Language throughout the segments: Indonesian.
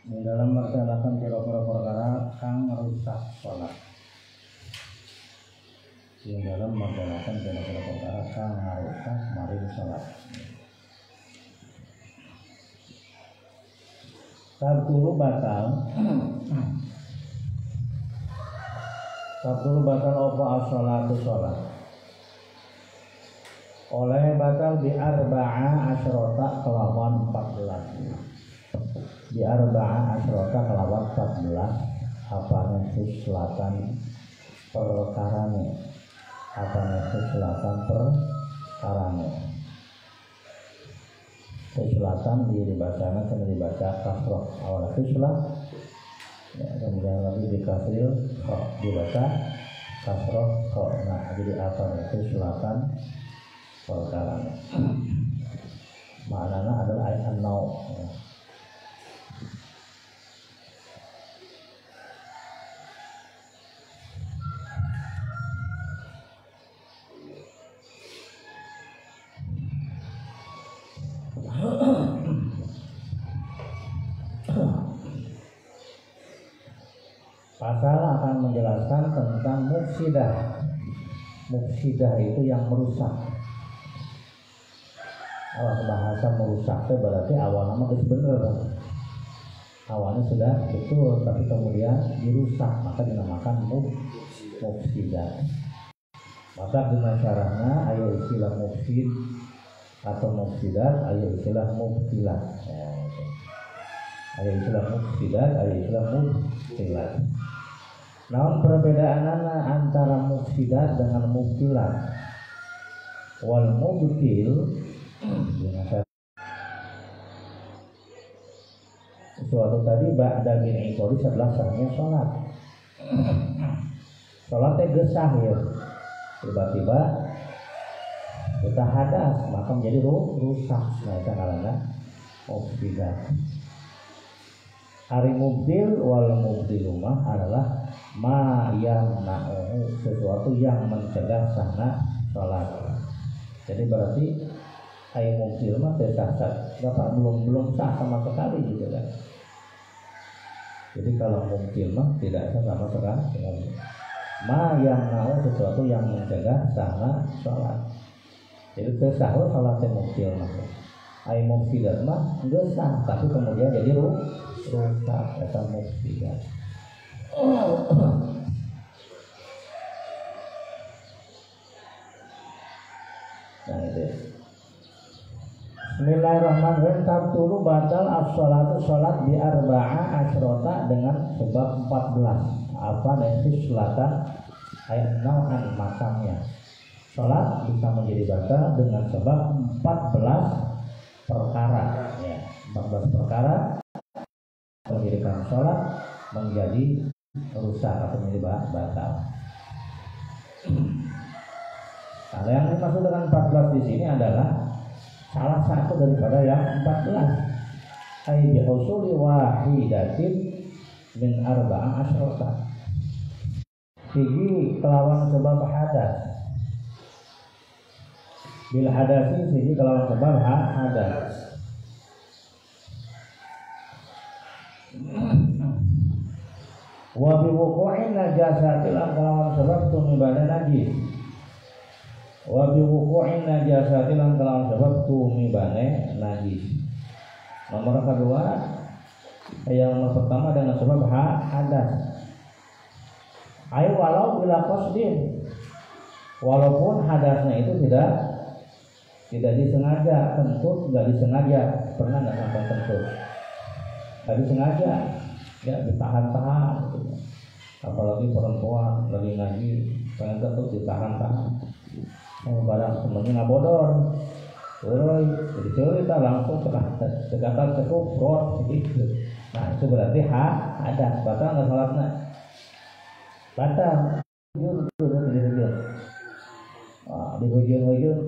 di dalam melaksanakan pira-pira perkara kang rusak sholat. Di dalam melaksanakan pira-pira perkara kang rusak maring sholat. Sabtu batal. Sabtu batal apa as-sholatu sholat. Oleh batal di arba'a asyrota kelawan 14. Di arba'a asyrota kelawan 14 apa nesus selatan perkarane. Apa nesus selatan perkarane. Selatan dibacanya kena dibaca kasroh awal selah ya, kemudian lagi di kasril dibaca kasroh nah jadi apa itu selatan perkara maknanya adalah ayat an-nau ya. Pasal akan menjelaskan tentang mufsidah. Mufsidah itu yang merusak. Kalau bahasa merusak itu berarti awalnya masih benar. Awalnya sudah betul, tapi kemudian dirusak, maka dinamakan mufsidah. Maka dengan caranya ayo istilah mufsid atau mufsidat, ayo istilah mufsilah. Ya, ayo istilah mufsidat, ayo istilah mufsilah. Namun perbedaan antara mufsidat dengan mubtilat. Wal mubtil sesuatu tadi ba'da bin iqoli setelah sahnya sholat. Sholatnya gesah ya. Tiba-tiba kita hadas maka menjadi rusak. Nah itu namanya mufsidat. Hari mubtil wal mubtilumah adalah ma yang na'uhu sesuatu yang mencegah sahna sholat. Jadi berarti ayat mubtil mah tidak sah, belum sah sama sekali gitu kan. Jadi kalau mubtil mah tidak sah sama sekali. Ma yang na'uhu sesuatu yang mencegah sahna sholat. Jadi kesahur sholatnya mubtil mah. Ayat mubtilat mah enggak sah, tapi kemudian jadi rusak kata mufsidat. Nah itu. Bismillahirrahmanirrahim. Tabtulu batal as-sholatu sholat di arba'a asyrota dengan sebab 14. Apa nanti selatan ayat 6 matangnya. Sholat bisa menjadi batal dengan sebab 14 perkara. Ya, 14 perkara menjadikan sholat menjadi rusak atau menjadi batal. Nah, yang dimaksud dengan 14 di sini adalah salah satu daripada yang 14. Ai bi husuli wahidatin min arba'a asyrota. Siji kelawan sebab hadas. Bil hadasi siji kelawan sebab hadas. Wa bi wuqu'in najasatil kelawan sebab tumibana najis. Wa bi wuqu'in najasatil kelawan sebab tumibana najis. Nomor kedua, yang nomor pertama dengan sebab hadas. Ai walau bila qasdin. Walaupun hadasnya itu tidak disengaja, kentut enggak disengaja, pernah enggak sampai kentut. Enggak disengaja. Ya ditahan-tahan gitu. Apalagi perempuan lagi ngaji pengen kentut ditahan-tahan. Barang temennya ngabodor jadi cerita langsung sekatan cukup rot gitu. Nah itu berarti ada batal nggak sholatnya? Batal. Di hujung-hujung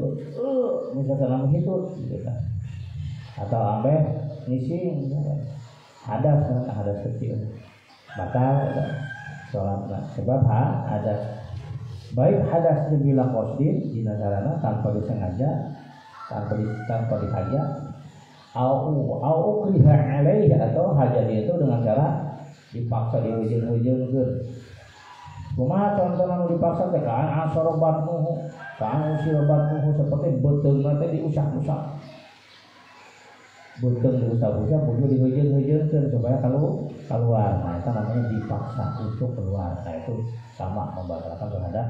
misalkan begitu gitu kan. Atau ambil ngising ada kecil batal sholatnya sebab ada baik hadas bila qasdin dina sarana tanpa disengaja tanpa dihaja au ukriha alaihi, atau hajat itu dengan cara dipaksa diujung-ujungkeun. Kumaha contohna nu dipaksa teh kan asorobatnuhu, kan usirobatnuhu, seperti beteungna teh diusah-usah. Beteung diusah-usah kudu diujung-ujungkeun supaya keluar. Nah, itu namanya dipaksa untuk keluar. Nah, itu sama membatalkan terhadap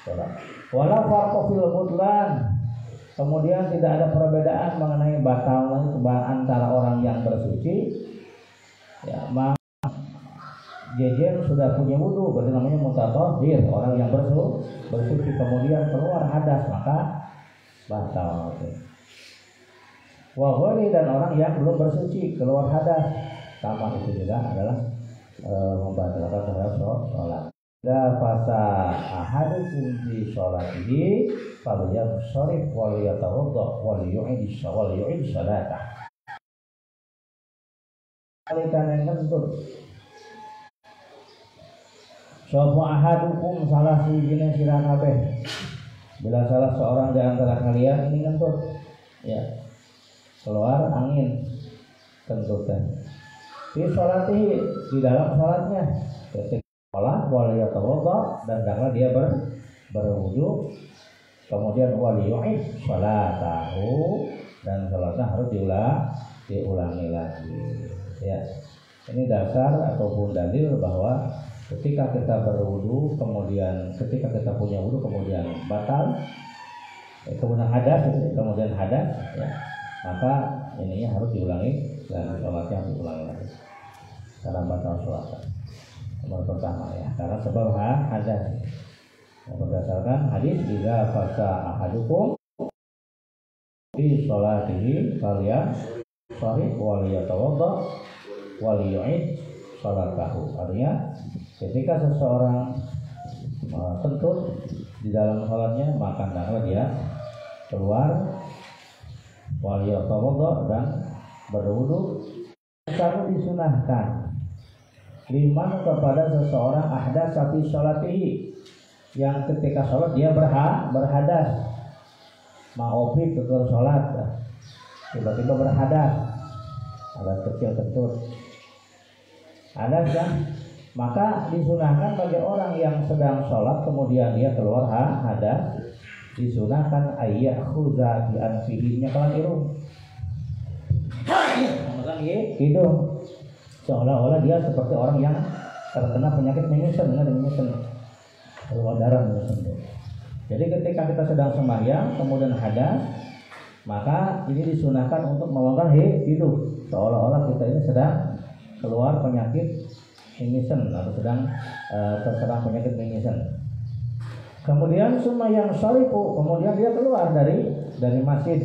sholat. Wala farqa fil butlan. Kemudian tidak ada perbedaan mengenai batalnya antara orang yang bersuci, ya, jejer sudah punya wudu, berarti namanya mutatahhir, orang yang bersuci kemudian keluar hadas maka batal. Wa ghali, dan orang yang belum bersuci keluar hadas, sama itu juga adalah membatalkan terhadap sholat. La fasa ahadukum fi sholatihi falyabsharif wal yatawadda wal yu'id shalatah. Kalikan yang kentut sapa ahadukum salah sijine sira kabeh, bila salah seorang di antara kalian ini kentut, ya, keluar angin kentutnya fi sholatihi, di dalam salatnya, ketika sholat wal yatawadda, dan hendaklah dia berwudu, kemudian wal yu'id sholatahu, dan salatnya harus diulangi lagi. Ya, ini dasar ataupun dalil bahwa ketika kita berwudu, kemudian ketika kita punya wudu kemudian batal, kemudian hadas, ya, maka ininya harus diulangi dan sholatnya harus diulangi lagi karena batal sholat. Nomor pertama, ya, karena sebab hadas. Berdasarkan hadis idza fasa ahadukum fi sholatihi falyashrif wal yatawadda wal yu'id sholatahu. Artinya ketika seseorang kentut di dalam sholatnya, maka hendaklah dia keluar wal yatawadda, dan berwudu. Kalau disunahkan liman, kepada seseorang ahdatsa fi sholatihi, yang ketika sholat dia berhadas, ma'ofi ke sholat, tiba-tiba berhadas, hadas kecil kentut, hadas kan, maka disunahkan bagi orang yang sedang sholat kemudian dia keluar hadas, disunahkan ayyakhuza bi anfihi, nyakalan irung, memegang hidung, seolah-olah dia seperti orang yang terkena penyakit mengisen, keluar darah mengisen. Jadi ketika kita sedang sembahyang kemudian hadas, maka ini disunahkan untuk memegang hidung, seolah-olah kita ini sedang keluar penyakit mengisen atau sedang terserang penyakit mengisen. Kemudian yang sharifu, kemudian dia keluar dari masjid,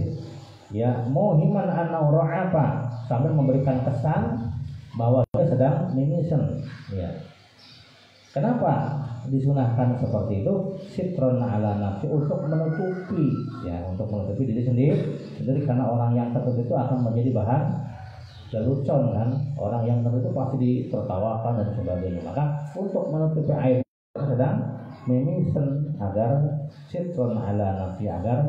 ya, muhiman anau ra'afa, sambil memberikan kesan bahwa dia sedang mimisen, ya. Kenapa disunahkan seperti itu? Sitron ala nafsi, untuk menutupi, ya, untuk menutupi diri sendiri, karena orang yang tertutup itu akan menjadi bahan lelucon, kan, orang yang tertutup pasti ditertawakan dan sebagainya. Maka untuk menutupi aib sedang mimisen, agar sitron ala nafsi, agar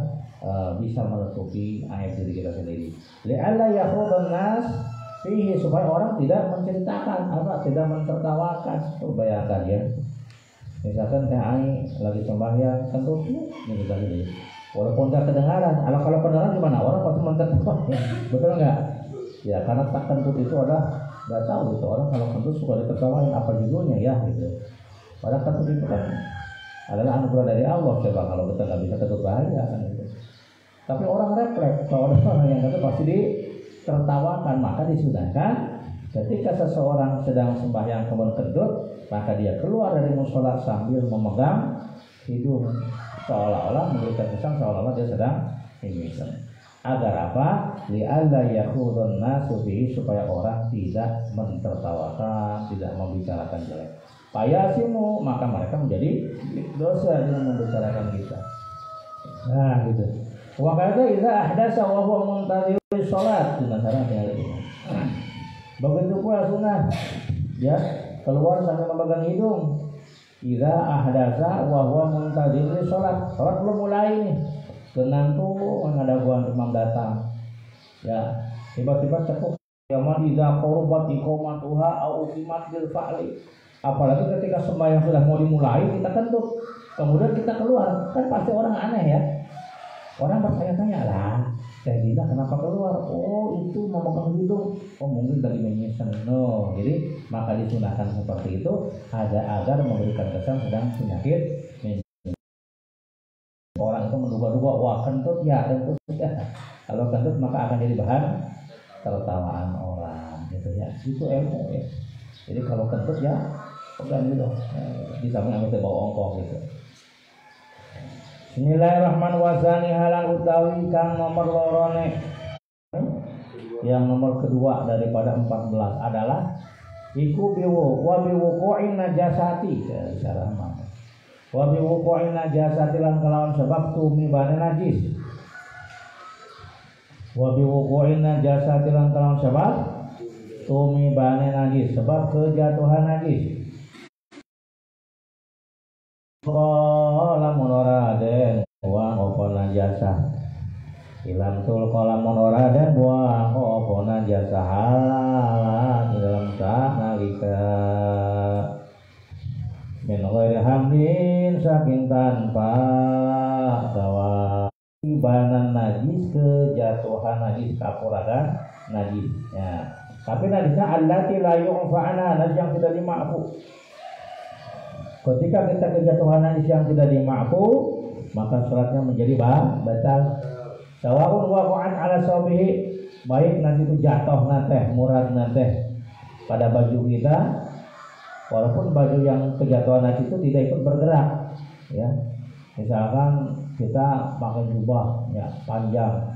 bisa menutupi aib diri kita sendiri. Li'alla yakhudun nas fihi, supaya orang tidak menceritakan, tidak mentertawakan. Bayangkan, ya, misalkan saya lagi sembahyang kentut ini tadi, walaupun nggak kedengaran, kalau kedengaran gimana, orang pasti mentertawa, ya, betul nggak? Ya, karena tak kentut itu adalah, nggak tahu gitu, orang kalau kentut suka ditertawain, apa judulnya, ya, gitu. Padahal kentut itu kan adalah anugerah dari Allah. Coba kalau kita nggak bisa kentut, bahaya kan, gitu. Tapi orang refleks, kalau ada orang yang kentut pasti ditertawakan, maka disunahkan ketika seseorang sedang sembahyang kemudian kentut, maka dia keluar dari mushola sambil memegang hidung, seolah-olah memberikan kesan seolah-olah dia sedang mimisen. Agar apa? Li'alla yakhudun nasu bihi, supaya orang tidak mentertawakan, tidak membicarakan jelek. Fayasimu, maka mereka menjadi dosa dengan membicarakan kita. Nah, gitu. Wa kadza idza ahdasa wa huwa muntazirus shalat, dengan cara ini. Begitu pula sunah, ya, keluar sambil memegang hidung. Idza ahdasa wa huwa muntazirus shalat, salat belum mulai nih, tenang tuh menghadapan imam datang, ya, tiba-tiba cekuk yaman idza qurbat iqamatuha au uqimat bil fa'li. Apalagi ketika sembahyang sudah mau dimulai kita kentut, kemudian kita keluar, kan pasti orang aneh ya. Orang bertanya-tanya lah, saya Dina kenapa keluar? Oh itu memegang hidung, oh mungkin dari menyesan. No, jadi maka disunahkan seperti itu agar memberikan kesan sedang penyakit. Orang itu menduga-duga, wah kentut ya, kentut ya. Kalau kentut maka akan jadi bahan tertawaan orang, gitu ya. Itu ilmu ya. Jadi kalau kentut ya, pegang gitu, di samping ambil bawa ongkong gitu. Bismillahirrahmanirrahim. Halal utawi kang nomor lorone. Yang nomor kedua daripada 14 adalah iku biwu wa biwuqu'in najasati secara mana. Wa biwuqu'in najasati lan kelawan sebab tumibane najis. Wa biwuqu'in najasati lan kelawan sebab tumibane najis, sebab kejatuhan najis. Qalamun raden wa apa najasa ilam tul qalamun raden wa apa najasa halal dalam sanalika min ghairi hamlin saking tanpa dawa ibanan najis, kejatuhan najis, kapuragan najis ya. Tapi najisnya allati la yu'fa'ana, najis yang tidak dimaafu. Ketika kita kejatuhan najis yang tidak dimaafu, maka sholatnya menjadi batal. Sawa'un waqa'an ala sawbihi, baik nanti itu jatuh nateh, murad nateh pada baju kita, walaupun baju yang kejatuhan najis itu tidak ikut bergerak, ya. Misalkan kita pakai jubah ya panjang,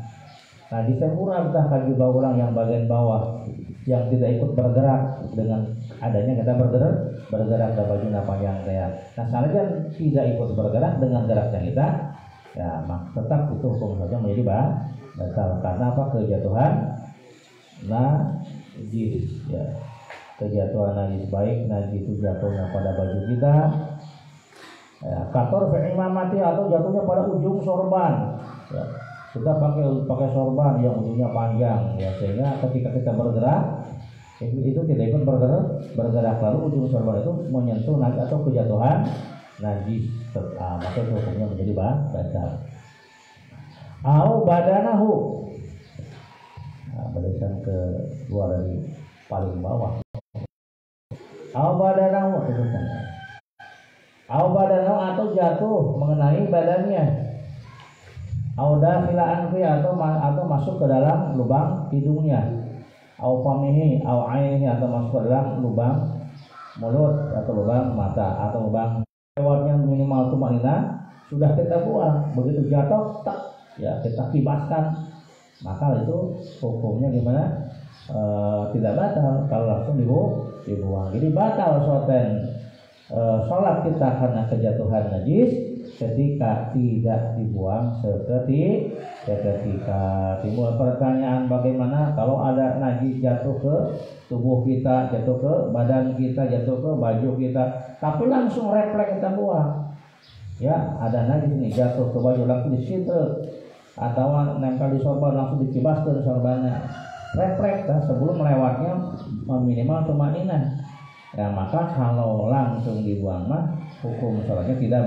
najisnya murad dah ke jubah orang yang bagian bawah yang tidak ikut bergerak, dengan adanya kita bergerak dan baju panjang saya. Nah, salahnya tidak ikut bergerak dengan geraknya kita, ya tetap itu hukum saja menjadi batal karena apa? Kejatuhan najis ya. Kejatuhan najis, baik najis itu jatuhnya pada baju kita ya, kator imamati atau jatuhnya pada ujung sorban ya. Kita pakai sorban yang ujungnya panjang ya, sehingga ketika kita bergerak itu tidak ikut bergerak lalu ujung sorban itu menyentuh najis atau kejatuhan najis, maka itu hukumnya menjadi batal. Au badanahu, barisan kedua dari paling bawah. Au badanahu atau jatuh mengenai badannya. Au dakhilan fi atau masuk ke dalam lubang hidungnya. Au famihi au ainihi atau masuk ke dalam lubang mulut atau lubang mata atau lubang lewatnya minimal tumanina sudah kita buang, begitu jatuh tak ya kita kibaskan, maka itu hukumnya gimana? Tidak batal kalau langsung dibuang. Jadi batal sholat kita karena kejatuhan najis ketika tidak dibuang seketika. Timbul pertanyaan, bagaimana kalau ada najis jatuh ke tubuh kita, jatuh ke badan kita, jatuh ke baju kita, tapi langsung refleks kita buang. Ya, ada najis ini jatuh ke baju langsung disitrek atau nempel di sorban langsung dikibaskan sorbannya. Refleks sebelum melewatnya minimal tumanina. Ya, maka kalau langsung dibuang mah hukum sholatnya tidak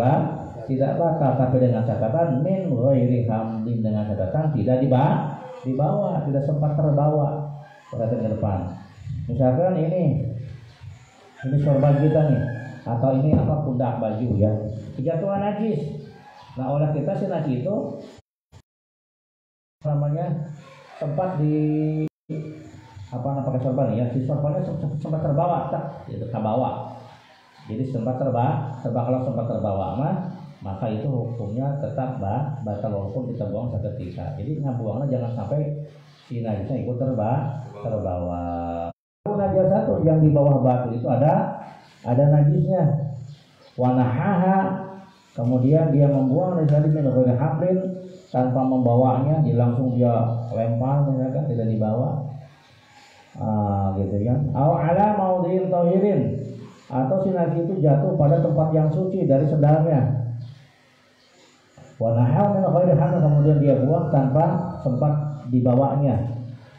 batal, tapi dengan catatan min ghairi hamdin, dengan catatan tidak dibawa, tidak sempat terbawa. Perhatian ke depan. Misalkan ini sorban kita nih, atau ini pundak baju ya, kejatuhan najis. Nah, oleh kita si najis itu namanya sempat di pakai sorban ya, si sorbannya sempat terbawa, itu terbawa. Jadi sempat kalau sempat terbawa maka itu hukumnya tetap batal walaupun kita buang seketika. Jadi ngebuangnya jangan sampai si najisnya ikut terbawa. Najis satu yang di bawah batu itu ada najisnya. Wanahaha, kemudian dia membuang dari minum hamlin tanpa membawanya, langsung dia lempar, misalkan tidak dibawa. Gitu ya. Au ala maudhi'in tahirin, atau si najis itu jatuh pada tempat yang suci dari sedarnya. Wa nahal min ghairi haml, kemudian dia buang tanpa sempat dibawanya.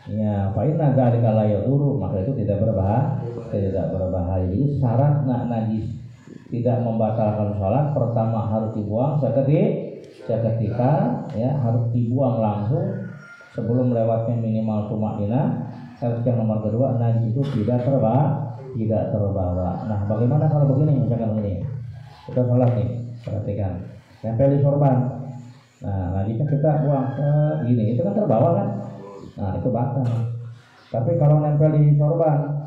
Ya, fa inna dzalika la yadurru, maka itu tidak berbahaya, tidak berbahaya. Jadi syarat najis tidak membatalkan sholat pertama harus dibuang seketika, ya harus dibuang langsung sebelum lewatnya minimal tumakninah. Syarat yang nomor kedua najis itu tidak terbawa. Nah, bagaimana kalau begini misalkan ini kita sholat nih, perhatikan nempel di sorban. Nah, najisnya kita buang gini, itu kan terbawa kan? Nah, itu batal. Tapi kalau nempel di sorban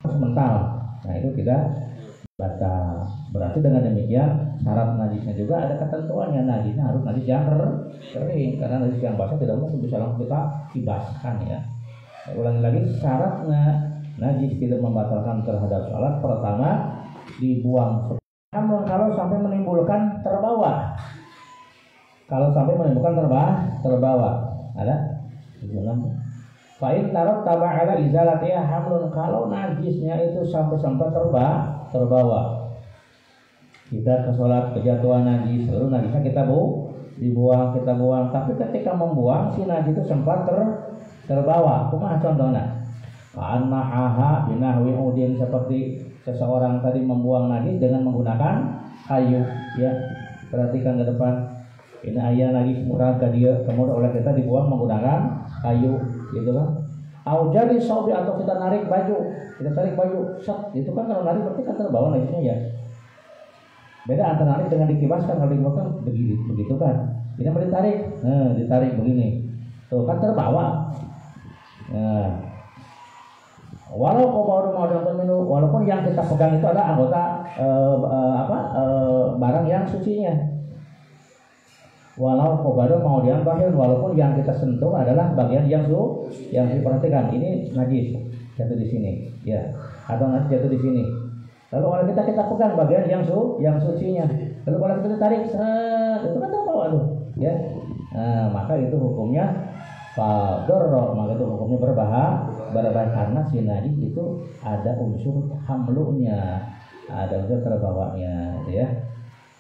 semental, nah itu tidak batal. Berarti dengan demikian syarat najisnya juga ada ketentuannya. Najisnya harus najis yang kering, karena najis yang basah tidak mungkin bisa langsung kita kibaskan ya. Ulangi lagi, syaratnya najis tidak membatalkan terhadap sholat pertama dibuang. Namun kalau sampai menimbulkan terbawa, terbawa ada di dalam fa'in tarot taba'ala izalatiha hamlun, kalau najisnya itu sampai terbawa. Kita ke sholat kejatuhan najis, lalu najisnya kita buang, tapi ketika membuang si najis itu sempat terbawa. Kumaha contohnya? Ka'an mahaha binahwi udin, seperti seseorang tadi membuang najis dengan menggunakan kayu ya. Perhatikan ke depan. Ini ayah najis murah ke dia, kemudian oleh kita dibuang menggunakan kayu, gitu kan? Au jadi sobi, atau kita tarik baju, set, itu kan kalau narik berarti kan terbawa najisnya ya. Beda antara narik dengan dikibaskan. Kalau dikibaskan begitu kan? Ini mau ditarik, ditarik begini, tuh kan terbawa. Nah, walaupun yang kita pegang itu ada anggota barang yang sucinya. Walau kobado mau diambil, walaupun yang kita sentuh adalah bagian yang diperhatikan. Ini najis jatuh di sini, ya, atau najis jatuh di sini. Lalu oleh kita pegang bagian yang sucinya. Lalu kalau kita tarik, itu kan terbawa tuh, ya. Nah, maka itu hukumnya fadorro, maka itu hukumnya berbahaya karena si najis itu ada unsur hamlunya, ada unsur terbawanya, gitu ya.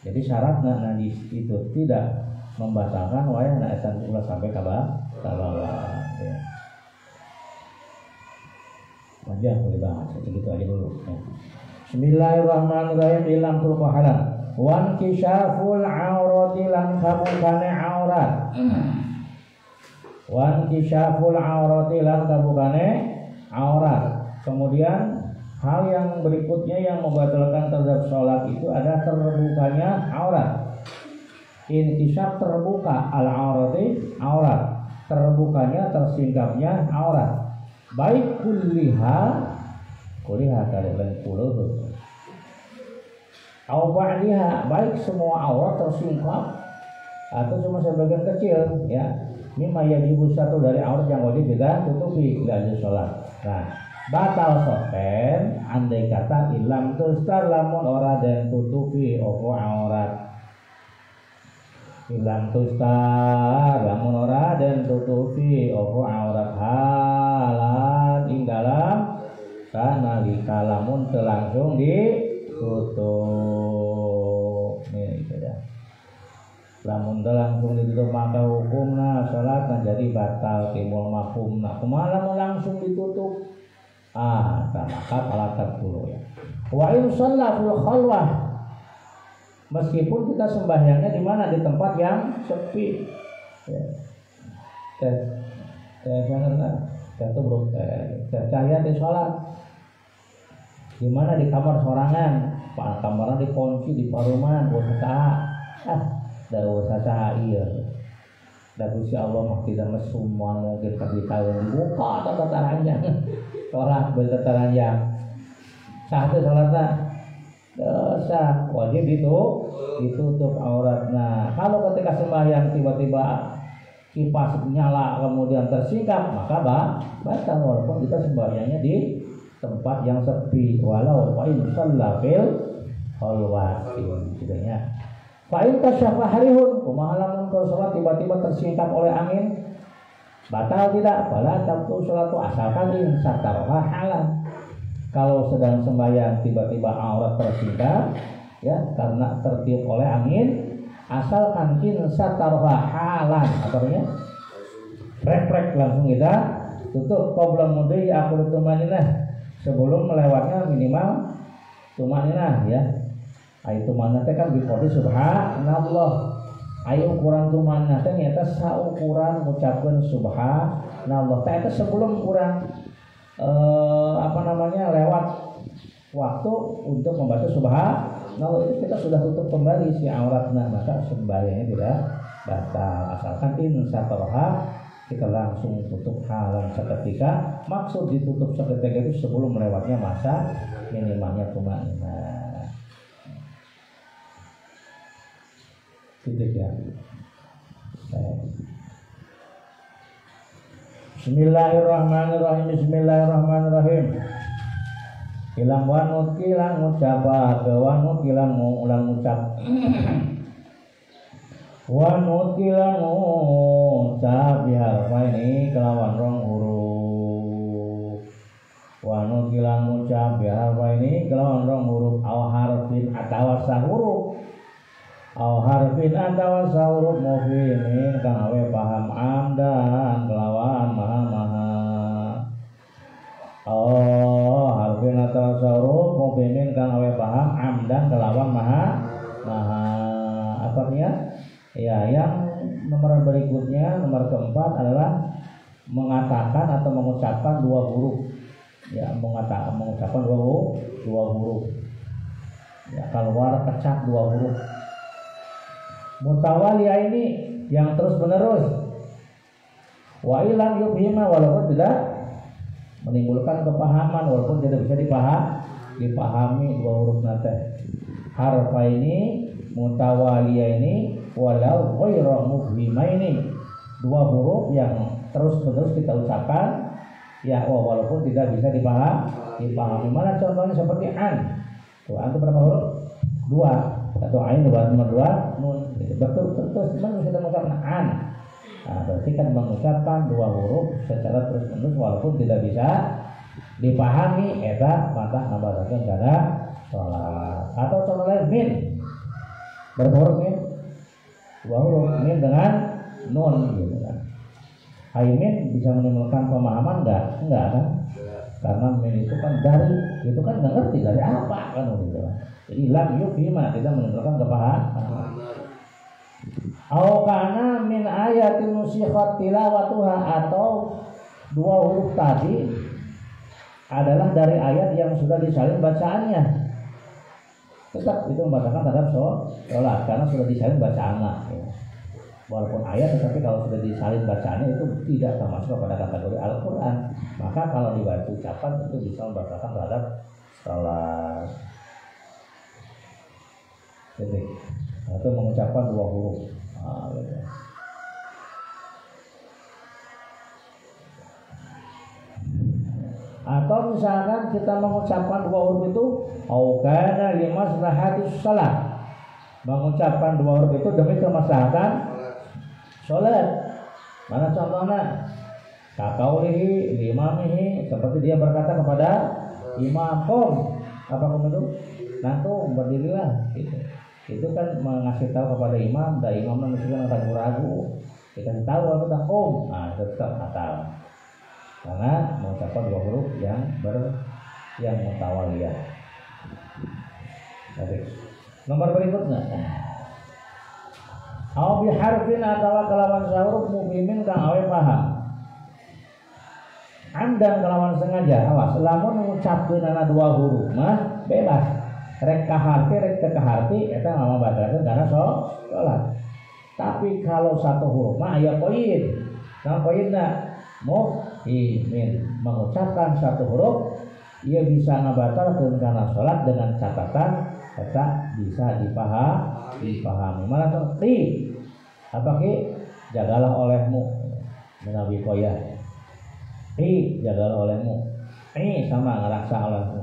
Jadi syarat najis itu tidak membatalkan wayah etan pula sampai kabar ya. Wajah boleh bahas begitu aja dulu ya. Bismillahirrahmanirrahim. Ilam tulku halal wan kisyaful aurati lan kabukane aurat. Wan kisyaful aurati lan kabukane aurat. Kemudian hal yang berikutnya yang membatalkan terhadap sholat itu ada terbukanya aurat. Inkisyaf terbuka, al-aurati aurat, terbukanya, tersingkapnya aurat. Baik kuliha kalian puluh. Au ba'diha, baik semua aurat tersingkap atau cuma sebagian kecil ya. Mimma yajibu, satu dari aurat yang wajib kita tutupi dari sholat. Nah, batal sopen andai kata ilam tustar lamun ora den tutupi opo aurat. Ilam tustar lamun ora den tutupi opo aurat halan ing dalam sanalika lamun teu langsung ditutup. Nih itu ya. Lamun teu langsung ditutup maka hukumna salat jadi batal, timbul mafhumna. Kumaha lamun langsung ditutup? Maka palatat dulu ya. Wa in shalla fil khalwah, meskipun kita sembahyangnya di mana, di tempat yang sepi. Ya. Cahaya di sholat. Di mana, di kamar sorangan, kamarnya dikunci di paruman, usaha. Dari usaha iya. Dan Gusti Allah mah tidak semua mungkin kasih tahu dibuka atau tatarannya. Sholat bertatarannya. Satu sholatnya dosa, wajib ditutup aurat. Nah, kalau ketika sembahyang tiba-tiba kipas nyala kemudian tersingkap, maka batal walaupun kita sembahyangnya di tempat yang sepi, walau wa in shalla fil khalwati gitu ya. Fa in tasyafa harihun, kumaha lamun salat tiba-tiba tersingkap oleh angin, batal tidak? Fala tabtu sholatu, asalkan insataroha halal. Kalau sedang sembahyang tiba-tiba aurat tersingkap ya karena tertiup oleh angin, asalkan insataroha halan, artinya Prek langsung kita tutup qabla mudhi aku tumaninah sebelum melewatnya minimal tumaninah ya. Ayo tumaninah teh kan biqoudi subhanallah. Ayo ukuran tumaninah teh nyata saukuran ngucapkeun subhanallah. Teh sebelum kurang lewat waktu untuk membaca subhanallah itu kita sudah tutup kembali si auratna, maka sembahyangnya tidak batal asalkan insyaAllah kita langsung tutup halan seketika. Maksud ditutup seketika itu sebelum melewatnya masa minimalnya tumaninah. Titik ya. Bismillahirrahmanirrahim. Bismillahirrahmanirrahim. Kilang wanut kilang ngucap wanut kilang ulang ngucap wanut kilang ngucap biharfa ini kelawan rong huruf. Wanut kilang ngucap biharfa ini kelawan rong huruf aw harfin atawa sahuruf aw harfin atawa sahuruf mufhimin kang awe paham amdan kelawan maha harfin atawa sahuruf mufhimin kang awe paham amdan kelawan maha artinya ya. Yang nomor berikutnya nomor keempat adalah mengatakan atau mengucapkan dua huruf ya, mengucapkan dua huruf ya, keluar kecap dua huruf. Mutawaliyah ini yang terus menerus. Wa ilam yubhima walaupun tidak menimbulkan kepahaman, walaupun tidak bisa dipahami dua huruf nate. Harfa ini mutawaliyah ini walau ghairu mubhima ini dua huruf yang terus menerus kita ucapkan ya, walaupun tidak bisa dipahami. Mana contohnya seperti an. Tuh an itu berapa huruf? Dua. Atau ain nomor dua nun. Betul terus memang kita mengucapkan an. Nah, berarti kan mengucapkan dua huruf secara terus menerus walaupun tidak bisa dipahami eta maka nambahkeun kana salat. Atau contoh lain min. Berapa huruf min? Dua huruf min dengan nun gitu kan. Min bisa menimbulkan pemahaman enggak kan? Karena min itu kan dari itu kan enggak ngerti dari apa kan gitu kan. Jadi lam yufhima tidak menimbulkan kepahaman. Au kana min ayatin nusikhat tilawatuha atau dua huruf tadi adalah dari ayat yang sudah disalin bacaannya. Tetap itu membacakan terhadap sholat karena sudah disalin bacaannya. Ya. Walaupun ayat tetapi kalau sudah disalin bacaannya itu tidak termasuk pada kategori Al-Quran. Maka kalau dibaca ucapan itu bisa membacakan terhadap sholat. Jadi itu mengucapkan dua huruf. Gitu. Atau misalkan kita mengucapkan dua huruf itu aukana limaslahatis shalah, mengucapkan dua huruf itu demi kemaslahatan sholat. Mana contohnya? Kakaulihi limamihi, seperti dia berkata kepada imam, apa itu? Nantung berdirilah gitu. Itu kan mengasih tahu kepada imam, dan imam meskipun akan ragu, kita tahu aku tak tetap batal. Karena mengucapkan dua huruf yang mutawaliyah. Jadi nomor berikutnya. Au bi harfin atawa kelawan huruf mufhimin kang awe paham. Andang kelawan sengaja, awas lamun mengucapkeun ana dua huruf mah bebas. Rek kaharti rek teu kaharti eta mah batalkeun karena sholat. Tapi kalau satu huruf mah aya poin. Nah poinna mufhimin, mengucapkan satu huruf ia bisa ngabatalkeun karena sholat dengan catatan eta bisa dipahami. Malah seperti apa ki jagalah olehmu menawi koyah. Jagalah olehmu. Sama ngeraksa olehmu.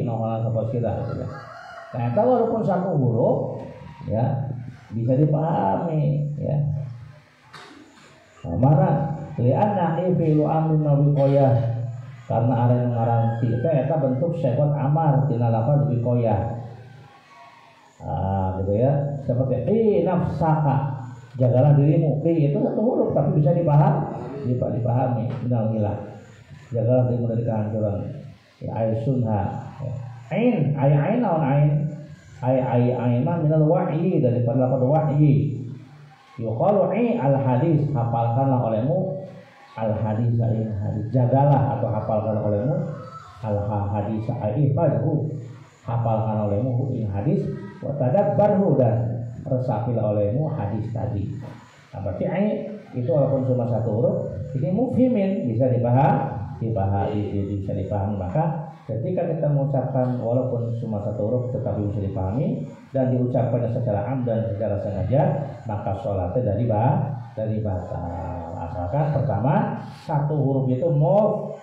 Nomalan seposira gitu ya. Ternyata walaupun satu huruf ya bisa dipahami ya. Nah, mana li'anna fi'lu amrin wiqayah, karena ada yang ngaranti eta bentuk sifat amar tina lafaz wiqayah. Gitu ya. Seperti nafsaka Jagalah dirimu. Fi itu satu huruf tapi bisa dipahami. Minal hilah. Jagalah dirimu dari kehancuran. Ya aisunha. Ain, ain naon ain. Ain mah minal wahyi daripada lafaz wahyi. Yuqalu al hadis, hafalkanlah olehmu al hadis ain hadis. Jagalah atau hafalkanlah olehmu al hadis ain fadhu. Hafalkan olehmu ing hadis wa tadabbarhu dan resapilah olehmu hadis tadi. Nah, berarti ain itu walaupun cuma satu huruf, ini mufhimin bisa dipahami. Maka ketika kita mengucapkan walaupun cuma satu huruf tetapi bisa dipahami dan diucapkannya secara amdan secara sengaja, maka sholatnya dari batal. Asalkan pertama satu huruf itu mufhimin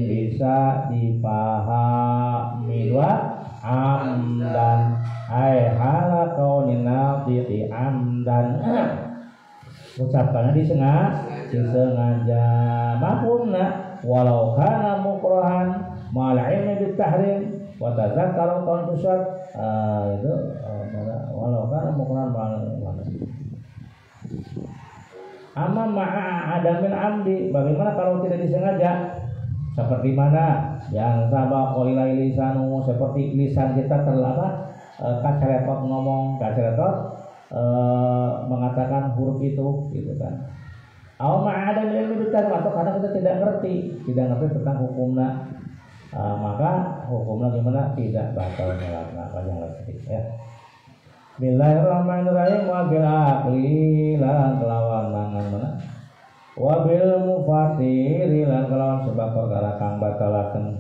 bisa dipahami. Dua amdan ai hala kaunin nafiti amdan ucapkannya disengaja mafhumna walau kana mukrahan mal ilmi bit tahrim wa tadzakkaru qaul tusad itu walau kana mukrahan mal amma ma'a adamil amdi. Bagaimana kalau tidak disengaja? Seperti mana yang sabaq ilai lisanu, seperti lisan kita kaceletot ngomong, kaceletot mengatakan huruf itu gitu kan. Aw ma'adam ilmi bitan, atau kadang kita tidak ngerti tentang hukumnya, maka hukumnya gimana? Tidak batal sholatnya, jangan ngerti ya. Bismillahirrahmanirrahim. Wa bil aqli lan kelawan mangan mana? Wa bil mufatiri lan kelawan sebab perkara kang batalaken.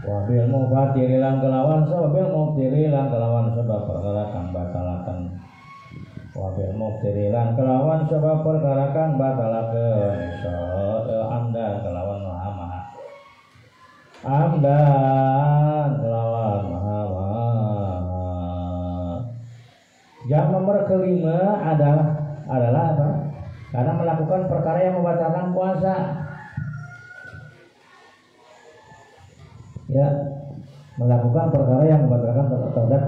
Wa bil mufatiri lan kelawan sebab perkara kang batalaken. Wabil muftirilan kelawan sebab perkara kang batalakeun amdan kelawan maha amdan kelawan maha yang nomor kelima adalah apa? Karena melakukan perkara yang membatalkan puasa. Ya, melakukan perkara yang membatalkan terhadap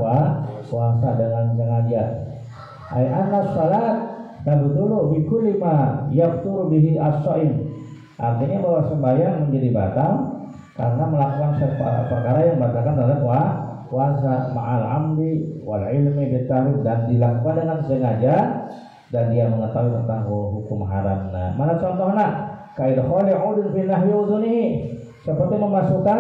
puasa dengan sengaja. Ay anna salat tabtulu bi kulli ma yafturu bihi as-shaim. Artinya bahwa sembahyang menjadi batal karena melakukan perkara yang membatalkan terhadap puasa ma'al amdi wal ilmi bitarif, dan dilakukan dengan sengaja dan dia mengetahui tentang hukum haramnya. Mana contohnya? Kaidah khali udun fi nahwi udunihi, seperti memasukkan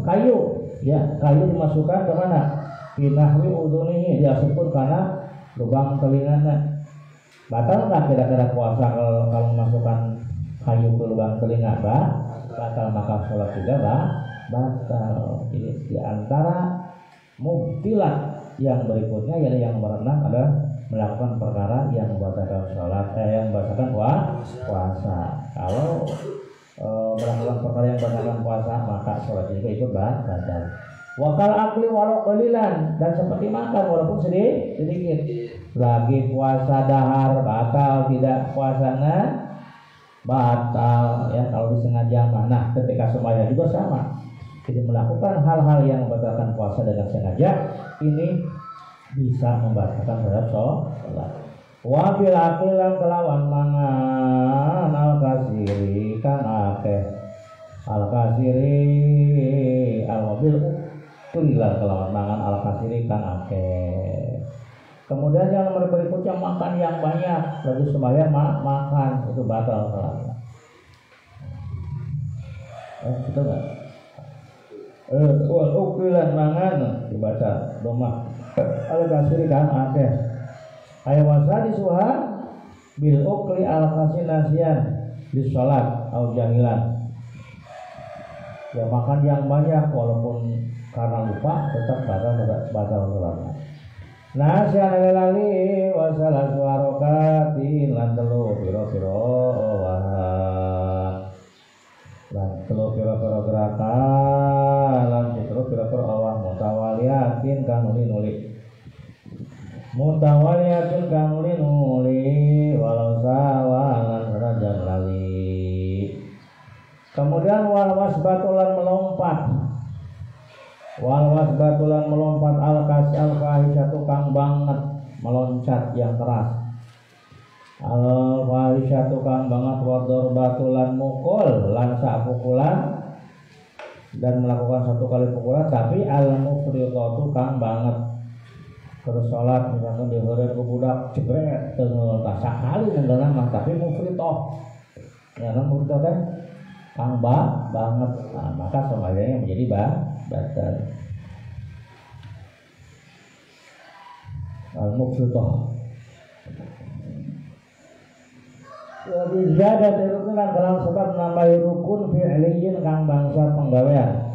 kayu, ya, kayu dimasukkan ke mana? Fi nahwi udunihi, dia sebut karena lubang telinganya. Batal nggak kira-kira puasa kalau memasukkan kayu ke lubang telinga? Batal, maka sholat juga batal. Jadi di antara mubtilat yang berikutnya yaitu yang berenang adalah melakukan perkara yang membatalkan sholat, yang membatalkan puasa. Kalau melakukan perkara yang membatalkan puasa, maka sholat juga ikut batal. Wakal akli walau qalilan, dan seperti makan walaupun sedikit. Lagi puasa dahar batal, tidak puasanya batal ya kalau disengaja. Nah, ketika sembahyang juga sama. Jadi melakukan hal-hal yang membatalkan puasa dengan sengaja ini bisa membatalkan terhadap sholat. Wa bil aqilan kelawan mangan al-kasiri kan akeh. Al-kasiri al-mobil tulilah kelawan mangan al-kasiri kan akeh. Kemudian yang nomor berikutnya makan yang banyak, lagi sembahyang makan itu batal salatnya. Gitu enggak? Ukilan mangan dibaca domah. Al-kasiri kan akeh. Ayawasadi suha bil ukli al-kasir nasian di sholat au jahilan. Ya makan yang banyak walaupun karena lupa tetap batal sholatnya. Nasian lali wasalah suarokati lan telu piro-piro gerakan lan piro-piro awah mutawaliyatin kang nuli walau sawalan rajan lali. Kemudian wal wasbatulan melompat al-kahisatu kang banget meloncat yang keras. Al fahisyatu kang banget wador batulan mukul lan sak pukulan dan melakukan satu kali pukulan, tapi al mufridatu kang banget terus sholat misalkan diheureun ku budak jebret teu sakali nenggalna mah tapi mufridah. Ya kan mufridah teh kang banget. Nah, maka semuanya menjadi batal. Al mufridah. Jadi zada terukunan dalam sebab nambahi rukun fi'liyin kang bangsa penggawean.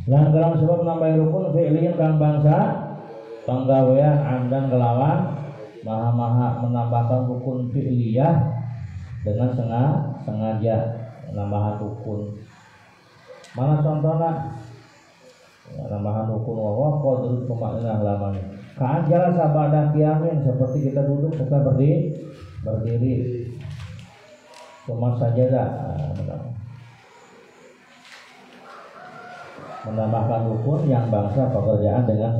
Lan dalam sebab nambahi rukun fi'liyin kang bangsa penggawean amdan kelawan maha menambahkan rukun fi'liyah dengan sengaja menambahkan rukun. Mana contohnya? Ya, nambahan rukun wa qadrul tumaninah lamanya. Ka'ajal sabada qiyamin seperti kita duduk setelah berdiri cuma sajadah. Menambahkan rukun yang bangsa pekerjaan dengan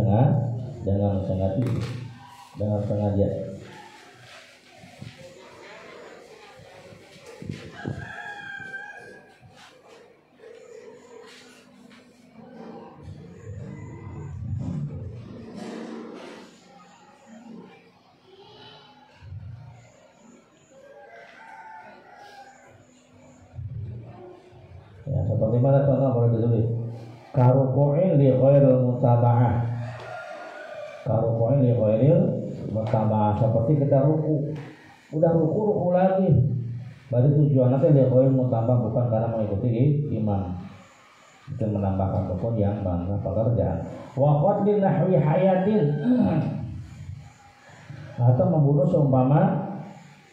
sengaja. Ya, seperti mana contoh boleh ditulis. Karuku'in li ghairil mutaba'ah. Karuku'in li ghairil mutaba'ah, seperti kita ruku. Udah ruku lagi. Berarti tujuannya li ghairil mutaba'ah, bukan karena mengikuti imam. Itu menambahkan rukun yang bangsa pekerjaan. Wa qatlin nahwi hayatin. Atau membunuh seumpama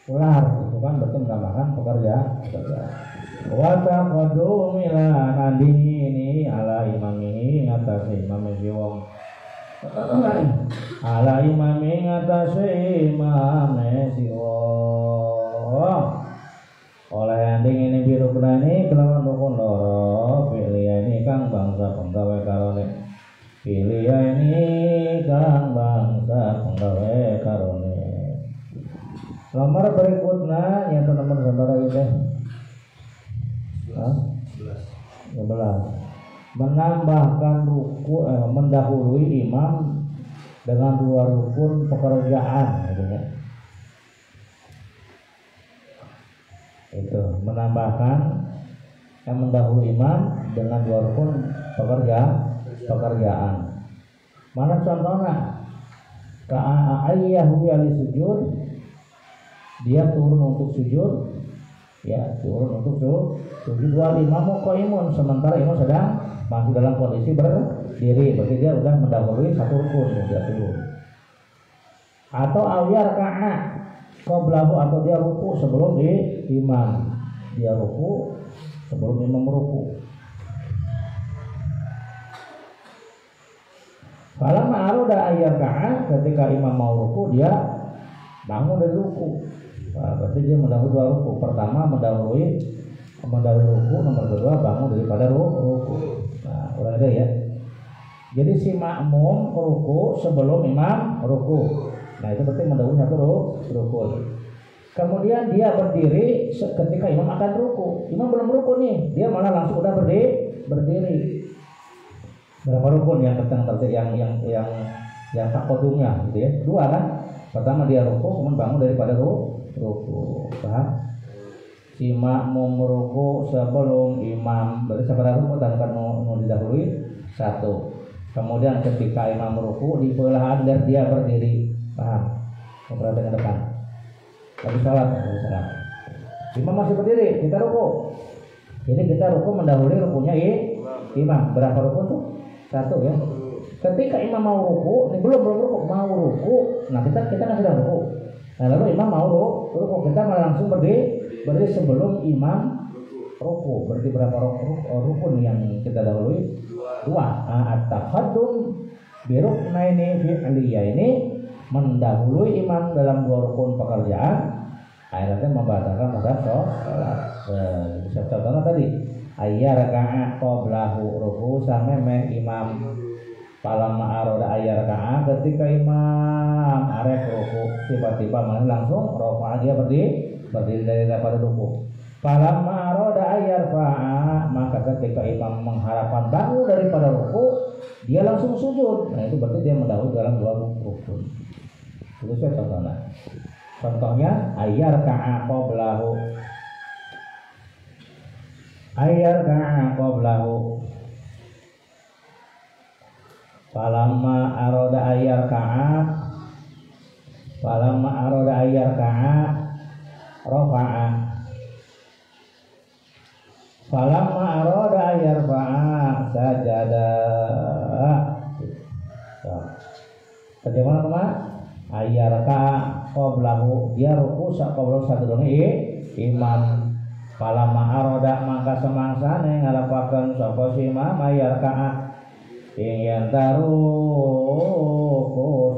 ular, itu kan berarti menambahkan pekerjaan. Wa taqaddumi la nadini ala imamihi ngatasi imam wong ala imami ngatasi imam wong oleh anding ini biru kenani kelawan rukun loro pilih ini kang bangsa penggawe karone pilih ini kang bangsa penggawe karone. Nomor berikutnya yang teman-teman saudara itu 11. Menambahkan ruku mendahului imam dengan dua rukun pekerjaan gitu ya. Itu menambahkan yang mendahului imam dengan dua rukun pekerjaan. Mana contohnya? Ka'ayyahu yali sujud, dia turun untuk sujud. Ya, turun untuk sujud wal imamu qaimun, sementara imam sedang masih dalam kondisi berdiri, berarti dia sudah mendahului satu rukun, dia turun. Atau awiyar kana qablahu, atau dia ruku sebelum imam. Dia ruku sebelum imam ruku. Kalau ma'aruda ayar kana, ketika imam mau ruku dia bangun dari ruku. Nah, berarti dia mendahului dua ruku. Pertama mendahului ruku, nomor kedua bangun daripada ruku. Nah, ulang ada ya. Jadi si makmum ruku sebelum imam ruku. Nah, itu berarti mendahului satu ruku. Kemudian dia berdiri ketika imam akan ruku. Imam belum ruku nih, dia malah langsung udah berdiri. Berapa rukun yang yang takodumnya gitu ya? Dua kan? Pertama dia ruku, kemudian bangun daripada ruku. Paham? Si makmum ruku sebelum imam, berarti seberapa ruku tanpa didahului satu. Kemudian ketika imam ruku di belahan dan dia berdiri. Paham? Berada ke depan. Tapi salat, imam masih berdiri, kita ruku. Jadi kita ruku mendahului rukunya imam. Berapa rukun tuh? Satu ya. Ketika imam mau ruku, ini belum ruku, mau ruku. Nah kita kan sudah ruku. Nah lalu imam mau ruku, kita malah langsung berdiri sebelum imam ruku. Berarti berapa rukun yang kita dahului? Dua. At-taqaddum bi ruknaini fi'liyah, ini mendahului imam dalam dua rukun pekerjaan. Akhirnya membatalkan pada sholat. Contohnya tadi ayyar raka'a qablahu ruku sampai imam Palamma aroda ayar ka'a ketika imam arek ruku tiba-tiba mana langsung rofa dia berdiri daripada ruku. Palamma aroda ayar fa'a maka ketika imam mengharapkan bangun daripada ruku dia langsung sujud. Nah itu berarti dia mendahului dalam dua rukun. Itu saya contohnya. Contohnya ayar ka'a qablahu. Ayar ka'a qablahu. Falamma aroda ayar ka'a rofa'a. Falamma aroda ayar fa'a sajada. Bagaimana teman? Ayar ka'a qablahu dia ruku sak qablahu sadurunge imam. Falamma aroda maka semangsane ngalapakeun sapa si imam ayar ka'a ingin taruh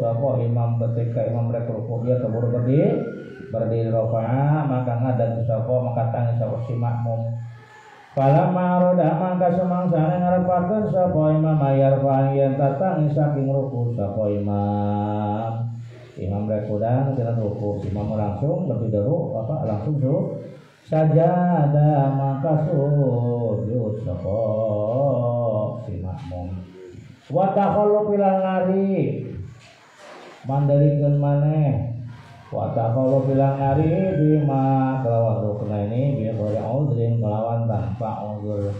sapa imam ketika imam rek ruku dia keburu berdiri rofa maka ngadan sapa maka tangis sapa si makmum. Falamma aroda maka semangsane ngarepakeun sapa imam ayar fa yen tangis saking ruku sapa imam rek udang tina ruku imam langsung lebih dulu langsung sajada maka sujud sapa si makmum. Wa takhallu pilang ngari mandalikeun maneh wa takhallu pilang ngari bima kelawan rukun ini bi ghairi udhrin kelawan tanpa udhur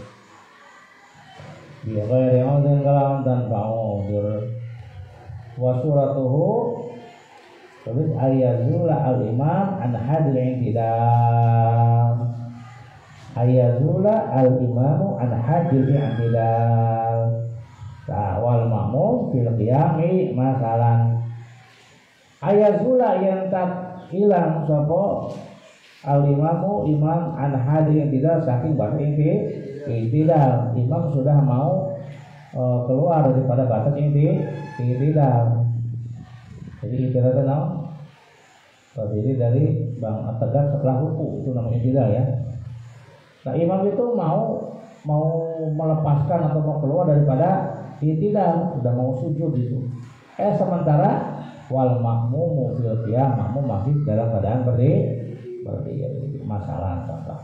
wa suratuhu terus ayazula al imam an hadil i'tidal ayazula al imamu an hadil i'tidal wal makmum fil qiyami masalan ayazula yang tak hilang sapa al imamu imam an hadir tidak saking batas i'tidal imam sudah mau keluar daripada batas i'tidal. Jadi i'tidal itu terdiri dari tegak setelah ruku itu namanya i'tidal ya. Nah imam itu mau melepaskan atau mau keluar daripada i'tidal sudah mau sujud itu. Sementara wal makmumu fil qiyam makmum masih dalam keadaan berdiri masalah contoh.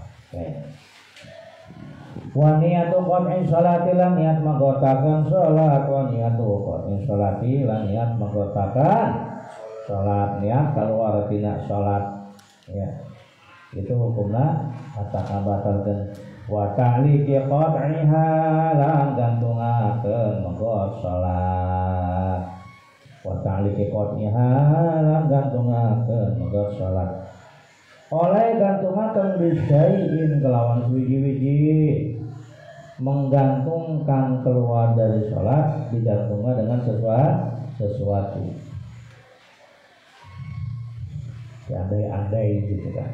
Wa niyatu qat'i sholati lan niat menggotakan sholat wa niyatu qat'i sholati lan niat menggotakan sholat niat keluar tina sholat ya. Itu hukumna ataka batalkeun wa ta'liqi qat'iha lan gantungakeun menggot salat wa ta'liqi qat'iha lan gantungakeun menggot salat oleh gantungakeun bisyai'in kelawan wiji-wiji menggantungkan keluar dari salat digantungkan dengan sesuatu ya andai gitu kan.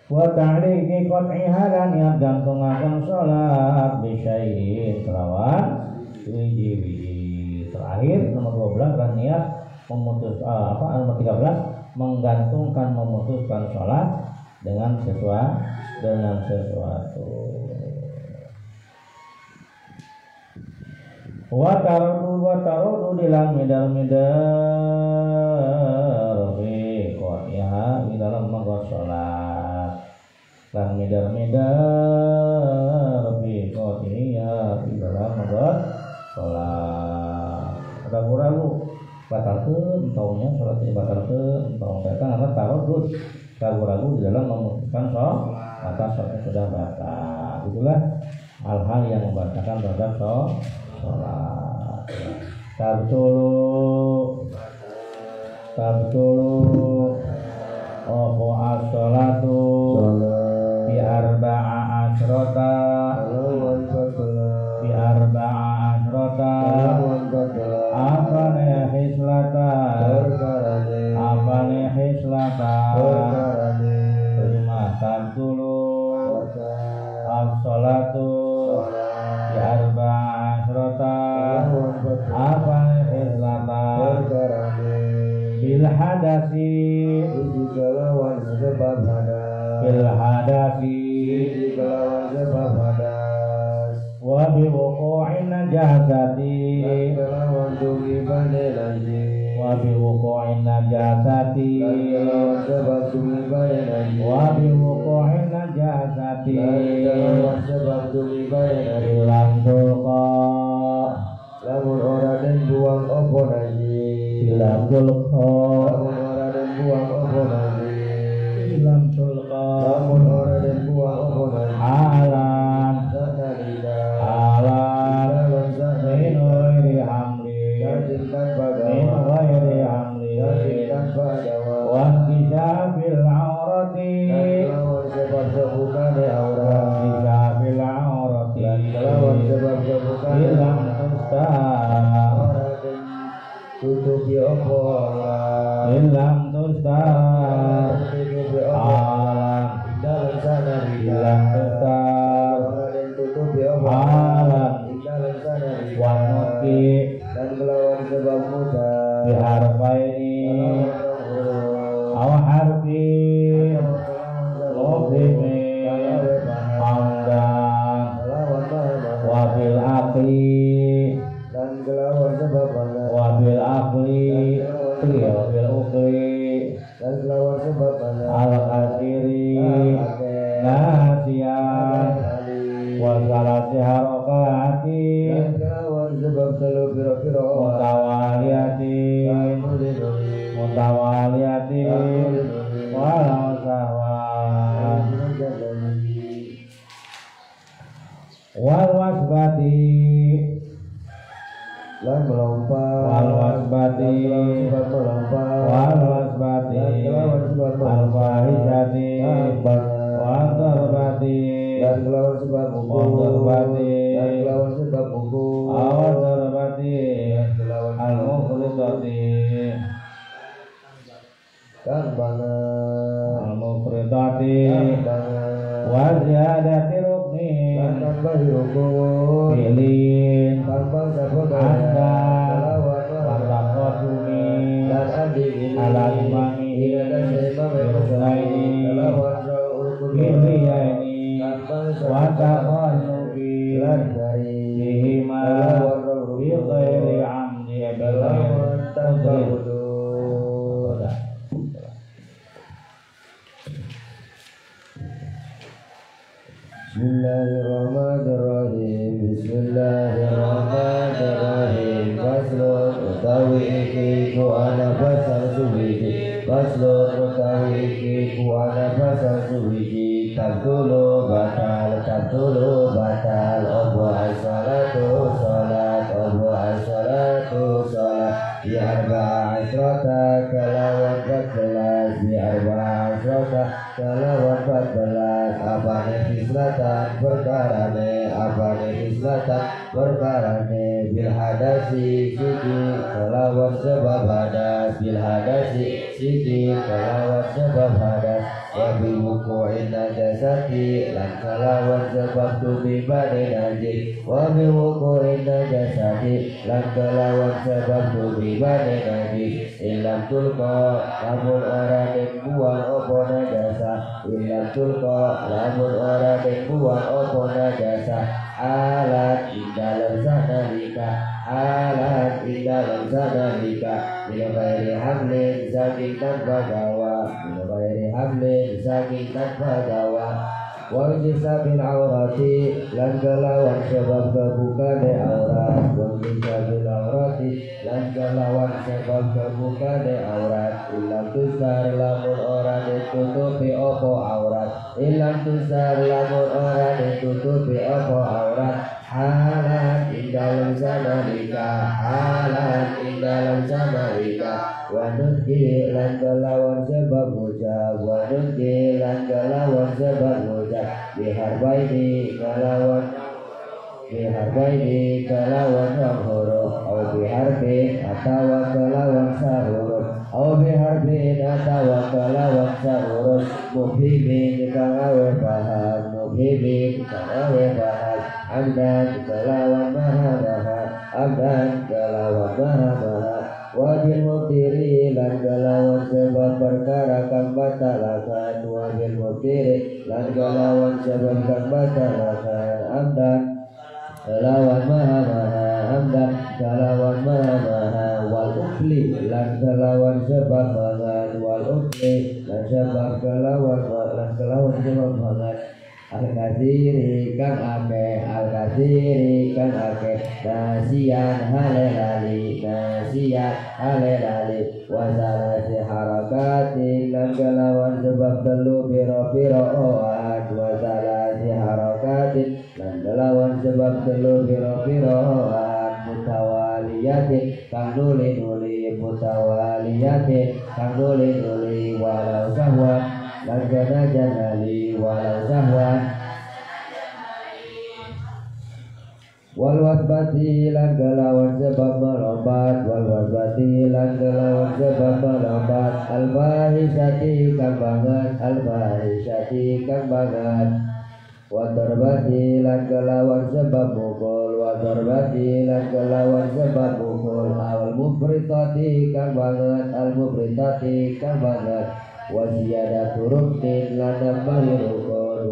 Wa ta'liqi qat'iha lan niat gantungaken salat bisyai'in kelawan wiji-wiji. Terakhir nomor 12 kan niat nomor 13 menggantungkan memutuskan salat dengan sesuatu. Wa tarudu dilang midar ya di dalam menggot sholat dan midar bi qotiyah di dalam menggot sholat ragu-ragu batalkeun taunya sholat batalkeun tau karena taruh ragu-ragu di dalam memutuskan sholat atas sholatnya sudah batal. Itulah hal-hal yang membatalkan terhadap sholat. Tabtulu Opo as-sholatu Bi arba'a asrota Apane hislata Terima tabtulu as-sholatu Bi arba'a asrota Apane hislata bil hadasi kalawan sebab hadas bil hadasi kelawan sebab hadas wa bi wuqu'in najasati kelawan tumibane najis wa bi wuqu'in najasati kelawan sebab tumibane najis wa bi wuqu'in najasati kelawan sebab tumibane najis ilang tulqa lamun ora den buang opo najis ilang tulqa lamun ora den buang opo najis ilang tulqa lamun ora den buang opo najis alam sanalika alam dalam min sanalika ghairi hamli yakinkan min bagawa ghairi hamli yakinkan bagawa wa kisabil aurati kelawan sebab sebukane wa aurat kisabil aurati kelawan sebab sebukane ilang aurat tusta ora den tutupi opo aurat ilang tusta tutupi opo alam dalam sanalika ilang tusta ora den tutupi opo alam dalam sanalika wa nuki dan kelawan sebab muda biharfaini aw harfi muhdimi hamdan wa bil aqli dan kelawan sebab mana wa bil aqli wa bil uqli dan kelawan sebab mana al kasiri nasiyan wa salati harakati dan kelawan sebab telu pira-pira mutawaliyatin mutawaliyatin walau sawan wal wasbati lan melompat wal wasbati sebab melompat wal wasbati al fahisati wal darbati dan kelawan sebab wal darbati dan kelawan sebab buku awal darbati kelawan al mufridati kan banget al mufridati banget wa ziyadati rukni dan tambah hukum bilin tambah sabda anda kelawan watakotumi dan adi ini ala imami tidak ada imam yang Rukunaini kelawan rukun biliyaini tambah wataqanubi dan dari bihima bi ghairi amdi kelawan tanpa bilin wudu Bismillahirrahmanirrahim Bismillahirrahmanirrahim Faslun utawi iki ku ana pasal suwiji Faslun utawi iki ku ana pasal suwiji Tabtulu batal Obo as-salatu salat Obo as-salatu salat Bi arba'a asrata kalawan 14 Bi arba'a asrata kalawan 14 Apane fislatan perkarane bil hadasi siki kelawan sebab hadas bil hadasi siki kelawan sebab hadas wa bil wuqu'in najasati lan kelawan sebab tumibane najis wa bil wuqu'in najasati lan kelawan sebab tumibane najis ilam tulqa lamun ora den buang opo najasa ilam tulqa lamun ora den buang opo najasa alat dalam sanalika bila ghairi hamlin saking tanpa gawa wal jisabil aurati lan kelawan sebab kebukane aurat wal jisabil aurati lan kelawan sebab kebukane aurat ilang tusar lamun ora ditutupi opo aurat ilang tusar lamun ora ditutupi opo aurat halan dalam sanalika wanudki lan kelawan sebab mujab biharbaini kelawan huruf au biharbin atawa kelawan sahuruf au biharbin atawa kelawan sahuruf mubhimin kang awe paham amdan kelawan maha wajil mutiri lan kelawan sebab perkara kang batalakan wajil kiri lan kelawan sebab kang batalakan amdan kelawan maha amdan kelawan maha wal ukli lan kelawan sebab mangan wal ukli lan sebab kelawan sebab mangan al-kathiri kang ake nasian halelali wasalasi harakatin lan kelawan sebab telu piro-piro oan wasalasi harakatin lan kelawan sebab telu piro-piro oan mutawaliyatin kang nuli-nuli walau sahwan lan janali walau sahwan wal wasbati lan kelawan sebab melompat al fahisyati kang banget wa darbati lan kelawan sebab mukul al mufritati kang banget wa ziyadatu ruknin lan nambahi rukun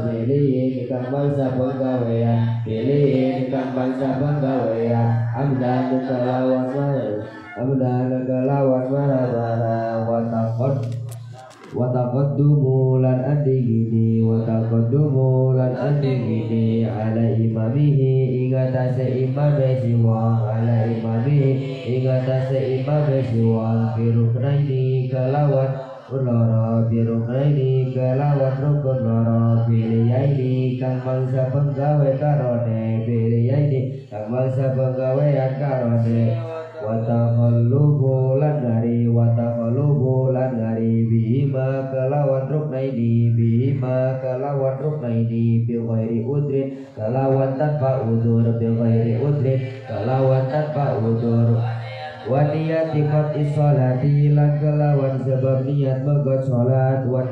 pilih kang bangsa penggawean amdan kelawan marabara wa taqaddumu lan andigini ala imamihi ingatase imame siwang biruknaini kelawan rukun loro biliyaini kang bangsa penggawe karone wa takhallubu lan ngari bihima kelawan ruknaini bil ghairi udrin kelawan tanpa udur wa niyati qat'i sholati lan kelawan sebab niat megot sholat wa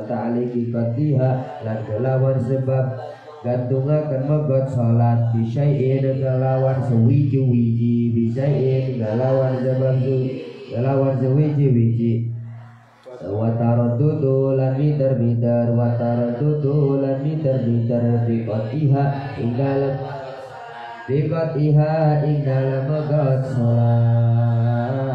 ta'liqi qat'iha lan kelawan sebab gantungaken megot sholat bisyai'in kelawan sewiji-wiji kelawan sewiji-wiji wa taraddudu lan mitar biqatiha ing dalam megot sholat